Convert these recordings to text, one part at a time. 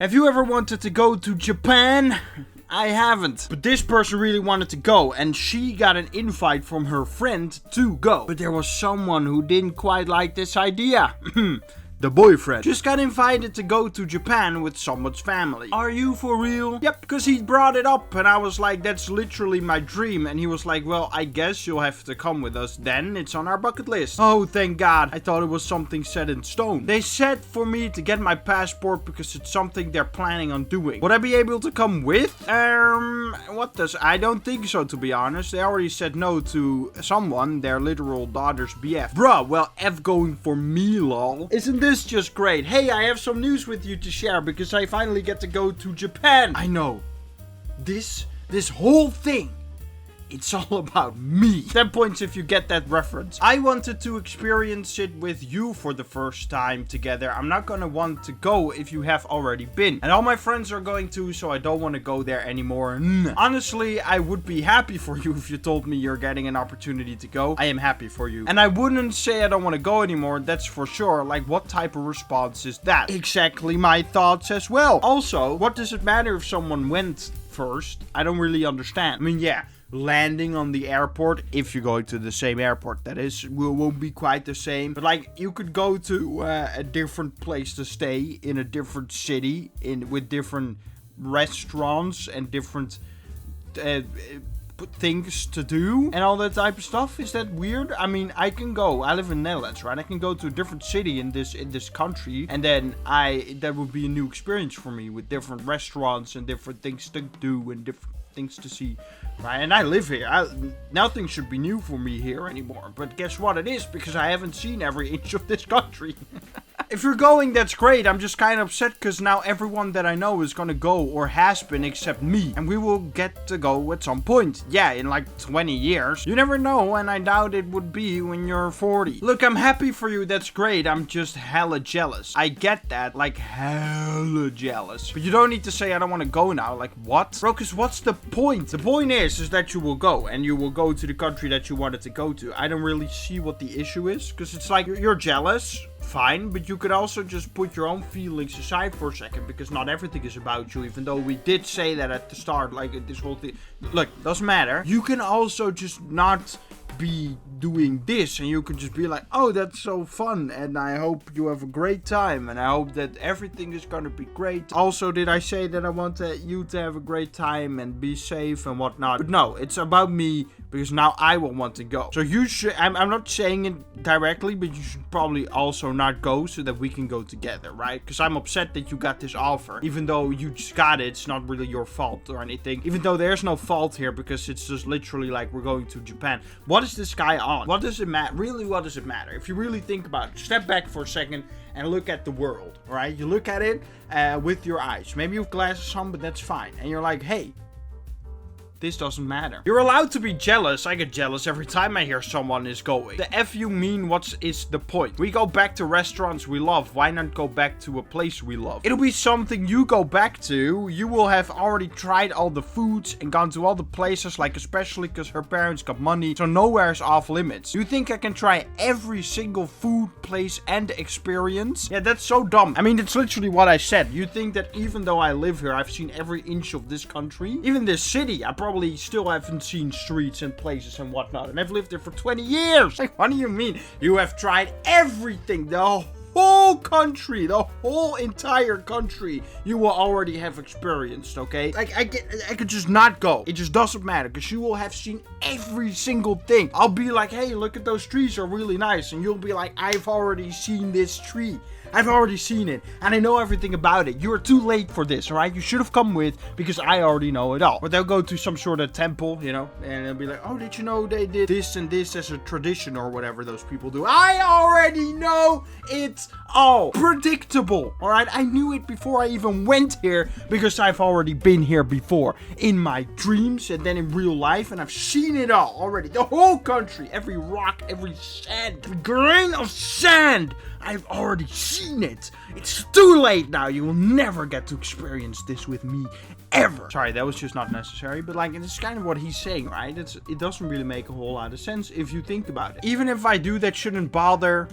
Have you ever wanted to go to Japan? I haven't. But this person really wanted to go, and she got an invite from her friend to go. But there was someone who didn't quite like this idea. The boyfriend just got invited to go to Japan with someone's family. Are you for real? Yep, because he brought it up and I was like, that's literally my dream. And he was like, well, I guess you'll have to come with us then. It's on our bucket list. Oh, thank God. I thought it was something set in stone. They said for me to get my passport because it's something they're planning on doing. Would I be able to come with? I don't think so, to be honest. They already said no to someone, their literal daughter's BF. Bruh, well, F going for me, lol. Isn't this just great? Hey, I have some news with you to share because I finally get to go to Japan. I know. This whole thing, it's all about me. 10 points if you get that reference. I wanted to experience it with you for the first time together. I'm not gonna want to go if you have already been. And all my friends are going to, so I don't want to go there anymore. Honestly, I would be happy for you if you told me you're getting an opportunity to go. I am happy for you. And I wouldn't say I don't want to go anymore, that's for sure. Like, what type of response is that? Exactly my thoughts as well. Also, what does it matter if someone went first? I don't really understand. I mean, yeah. Landing on the airport, if you're going to the same airport, that is, won't be quite the same. But like, you could go to a different place to stay in a different city, with different restaurants and different things to do and all that type of stuff. Is that weird? I mean, I can go. I live in Netherlands, right? I can go to a different city in this country, and then that would be a new experience for me with different restaurants and different things to do and different things to see, right? And I live here. Nothing should be new for me here anymore. But guess what? It is, because I haven't seen every inch of this country. If you're going, that's great. I'm just kind of upset because now everyone that I know is gonna go or has been except me. And we will get to go at some point. Yeah, in like 20 years. You never know, and I doubt it would be when you're 40. Look, I'm happy for you. That's great. I'm just hella jealous. I get that. Like, hella jealous. But you don't need to say I don't want to go now. Like, what? Bro, because what's the point? The point is that you will go. And you will go to the country that you wanted to go to. I don't really see what the issue is. Because it's like, you're jealous. Fine, but you could also just put your own feelings aside for a second, because not everything is about you, even though we did say that at the start, like, this whole thing. Look, doesn't matter. You can also just not be doing this, and you could just be like, oh, that's so fun, and I hope you have a great time, and I hope that everything is gonna be great. Also, did I say that I want you to have a great time and be safe and whatnot? But no, it's about me, because now I will want to go. So you should, I'm not saying it directly, but you should probably also not go so that we can go together, right? Because I'm upset that you got this offer. Even though you just got it, it's not really your fault or anything. Even though there's no fault here, because it's just literally like we're going to Japan. What is this guy on? What does it matter? Really, what does it matter? If you really think about it, step back for a second and look at the world, right? You look at it with your eyes. Maybe you have glasses on, but that's fine. And you're like, hey, this doesn't matter. You're allowed to be jealous. I get jealous every time I hear someone is going. The F you mean, what is the point? We go back to restaurants we love. Why not go back to a place we love? It'll be something you go back to. You will have already tried all the foods and gone to all the places, like especially because her parents got money, so nowhere is off limits. You think I can try every single food, place, and experience? Yeah, that's so dumb. I mean, that's literally what I said. You think that even though I live here, I've seen every inch of this country? Even this city, I probably still haven't seen streets and places and whatnot, and I've lived there for 20 years. Like, what do you mean? You have tried everything, the whole country, the whole entire country you will already have experienced, okay? Like, I could just not go. It just doesn't matter, because you will have seen every single thing. I'll be like, hey, look at those trees, are really nice, and you'll be like, I've already seen this tree. I've already seen it, and I know everything about it. You are too late for this, alright? You should have come with, because I already know it all. Or they'll go to some sort of temple, you know, and they'll be like, oh, did you know they did this and this as a tradition, or whatever those people do? I already know it all. Predictable, alright? I knew it before I even went here, because I've already been here before. In my dreams, and then in real life, and I've seen it all already. The whole country, every rock, every sand, every grain of sand. I've already seen it. It's too late now. You will never get to experience this with me ever. Sorry, that was just not necessary, but like, it's kind of what he's saying, right? It doesn't really make a whole lot of sense if you think about it. Even if I do, that shouldn't bother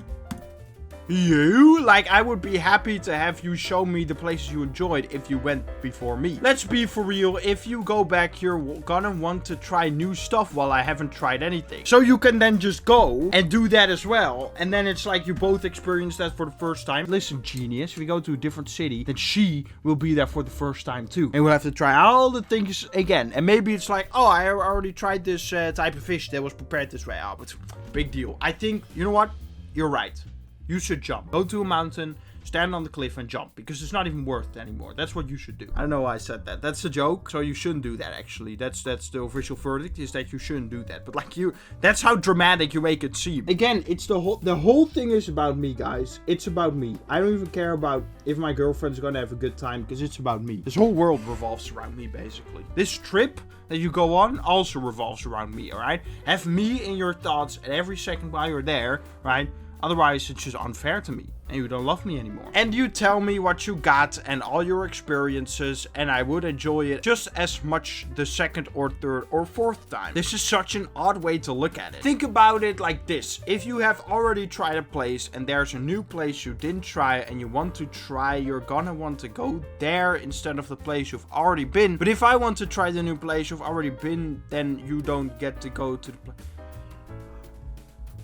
you? Like, I would be happy to have you show me the places you enjoyed if you went before me. Let's be for real. If you go back, you're gonna want to try new stuff while I haven't tried anything. So you can then just go and do that as well. And then it's like you both experience that for the first time. Listen, genius, if we go to a different city, then she will be there for the first time too. And we'll have to try all the things again. And maybe it's like, oh, I already tried this type of fish that was prepared this way. Oh, but big deal. I think, you know what? You're right. You should jump. Go to a mountain, stand on the cliff and jump. Because it's not even worth it anymore. That's what you should do. I don't know why I said that. That's a joke. So you shouldn't do that, actually. That's the official verdict, is that you shouldn't do that. But like that's how dramatic you make it seem. Again, it's the whole thing is about me, guys. It's about me. I don't even care about if my girlfriend's gonna have a good time, because it's about me. This whole world revolves around me, basically. This trip that you go on also revolves around me, alright? Have me in your thoughts at every second while you're there, right? Otherwise, it's just unfair to me. And you don't love me anymore. And you tell me what you got and all your experiences. And I would enjoy it just as much the second or third or fourth time. This is such an odd way to look at it. Think about it like this. If you have already tried a place and there's a new place you didn't try and you want to try, you're gonna want to go there instead of the place you've already been. But if I want to try the new place you've already been, then you don't get to go to the place.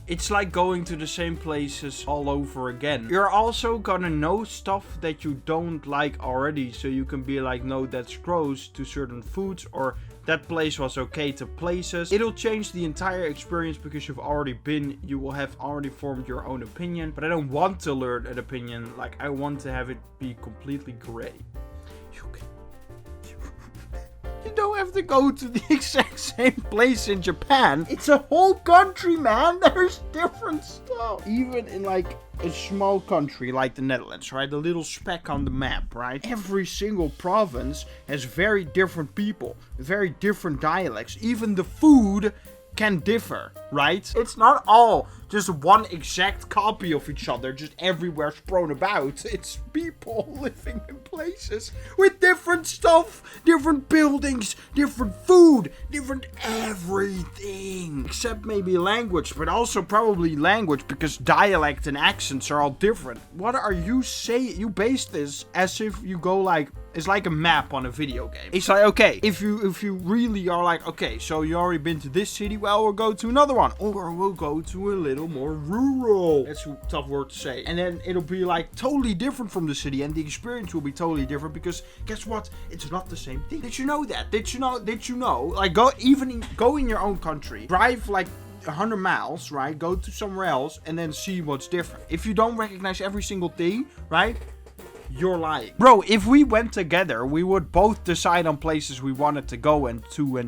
It's like going to the same places all over again. You're also gonna know stuff that you don't like already, so you can be like, no, that's gross to certain foods, or that place was okay to places. It'll change the entire experience because you've already been. You will have already formed your own opinion, but I don't want to learn an opinion. Like, I want to have it be completely gray. You don't have to go to the exact same place in Japan. It's a whole country, man. There's different stuff. Even in like a small country like the Netherlands, right? The little speck on the map, right? Every single province has very different people, very different dialects. Even the food can differ, right? It's not all just one exact copy of each other, just everywhere thrown about. It's people living in places with different stuff, different buildings, different food, different everything. Except maybe language, but also probably language because dialect and accents are all different. What are you saying? You base this as if you go like, it's like a map on a video game. It's like, okay, if you really are like, okay, so you already been to this city, well, we'll go to another one. Or we'll go to a little more rural. That's a tough word to say. And then it'll be like totally different from the city, and the experience will be totally different because guess what? It's not the same thing. Did you know that? Did you know? Like, go in your own country, drive like 100 miles, right? Go to somewhere else and then see what's different. If you don't recognize every single thing, right? You're lying. Bro, if we went together, we would both decide on places we wanted to go and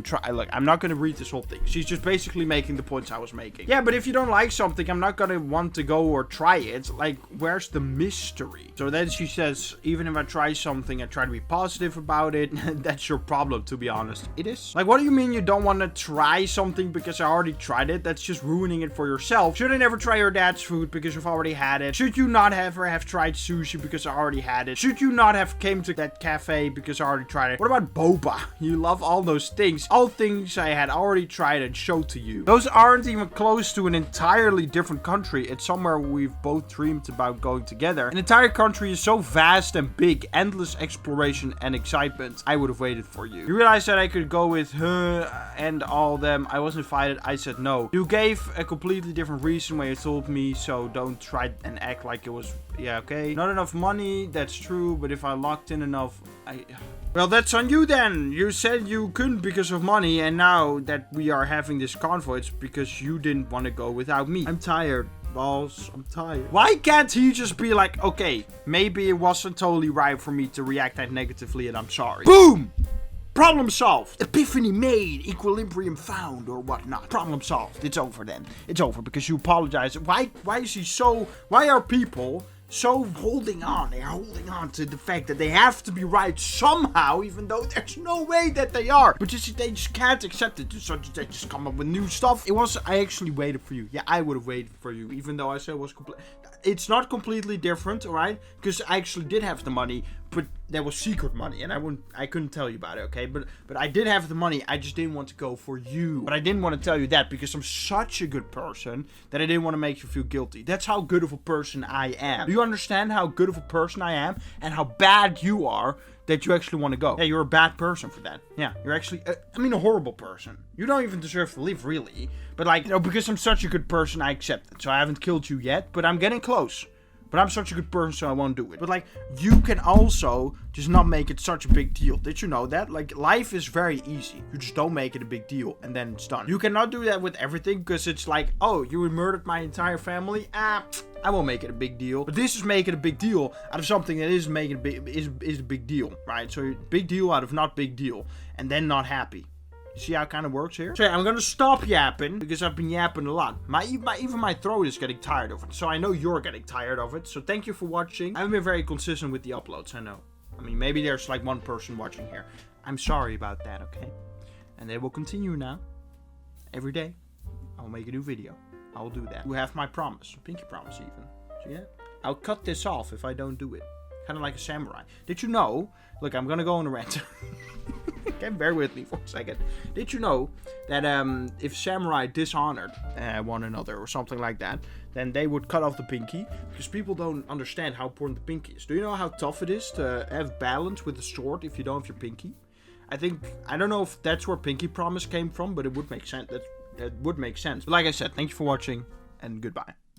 try. Look, I'm not going to read this whole thing. She's just basically making the points I was making. Yeah, but if you don't like something, I'm not going to want to go or try it. Like, where's the mystery? So then she says, even if I try something, I try to be positive about it. That's your problem, to be honest. It is. Like, what do you mean you don't want to try something because I already tried it? That's just ruining it for yourself. Should I never try your dad's food because you've already had it? Should you not ever have tried sushi because I already had it? Should you not have came to that cafe because I already tried it? What about boba? You love all those things. All things I had already tried and showed to you. Those aren't even close to an entirely different country. It's somewhere we've both dreamed about going together. An entire country is so vast and big. Endless exploration and excitement. I would have waited for you. You realized that I could go with her and all them. I was invited. I said no. You gave a completely different reason when you told me, so don't try and act like it was, yeah, okay. Not enough money, that's true, but if I locked in enough, well, that's on you then. You said you couldn't because of money, and now that we are having this convo, it's because you didn't want to go without me. I'm tired, balls. I'm tired. Why can't he just be like, okay, maybe it wasn't totally right for me to react that negatively, and I'm sorry. Boom! Problem solved. Epiphany made. Equilibrium found or whatnot. Problem solved. It's over then. It's over because you apologize. Why is he so... Why are people so holding on? They're holding on to the fact that they have to be right somehow, even though there's no way that they are. But they just can't accept it. So they just come up with new stuff. I actually waited for you. Yeah, I would have waited for you, even though I said it was it's not completely different, alright? Because I actually did have the money, but there was secret money, and I couldn't tell you about it, okay? But I did have the money. I just didn't want to go for you. But I didn't want to tell you that because I'm such a good person that I didn't want to make you feel guilty. That's how good of a person I am. Do you understand how good of a person I am and how bad you are that you actually want to go? Yeah, you're a bad person for that. Yeah, you're actually, a horrible person. You don't even deserve to live, really. But like, because I'm such a good person, I accept it. So I haven't killed you yet, but I'm getting close. But I'm such a good person, so I won't do it. But like, you can also just not make it such a big deal. Did you know that? Like, life is very easy. You just don't make it a big deal, and then it's done. You cannot do that with everything, because it's like, oh, you murdered my entire family? I won't make it a big deal. But this is making a big deal out of something that is making is a big deal, right? So big deal out of not big deal, and then not happy. See how it kind of works here? So yeah, I'm gonna stop yapping because I've been yapping a lot. Even my throat is getting tired of it. So I know you're getting tired of it. So thank you for watching. I haven't been very consistent with the uploads, I know. I mean, maybe there's like one person watching here. I'm sorry about that, okay? And they will continue now. Every day, I'll make a new video. I'll do that. You have my promise. Pinky promise even. See that? I'll cut this off if I don't do it. Kind of like a samurai. Did you know? Look, I'm gonna go on a rant. Okay, bear with me for a second. Did you know that if samurai dishonored one another or something like that, then they would cut off the pinky? Because people don't understand how important the pinky is. Do you know how tough it is to have balance with the sword if you don't have your pinky? I don't know if that's where pinky promise came from, but it would make sense. That would make sense. But like I said, thank you for watching, and goodbye.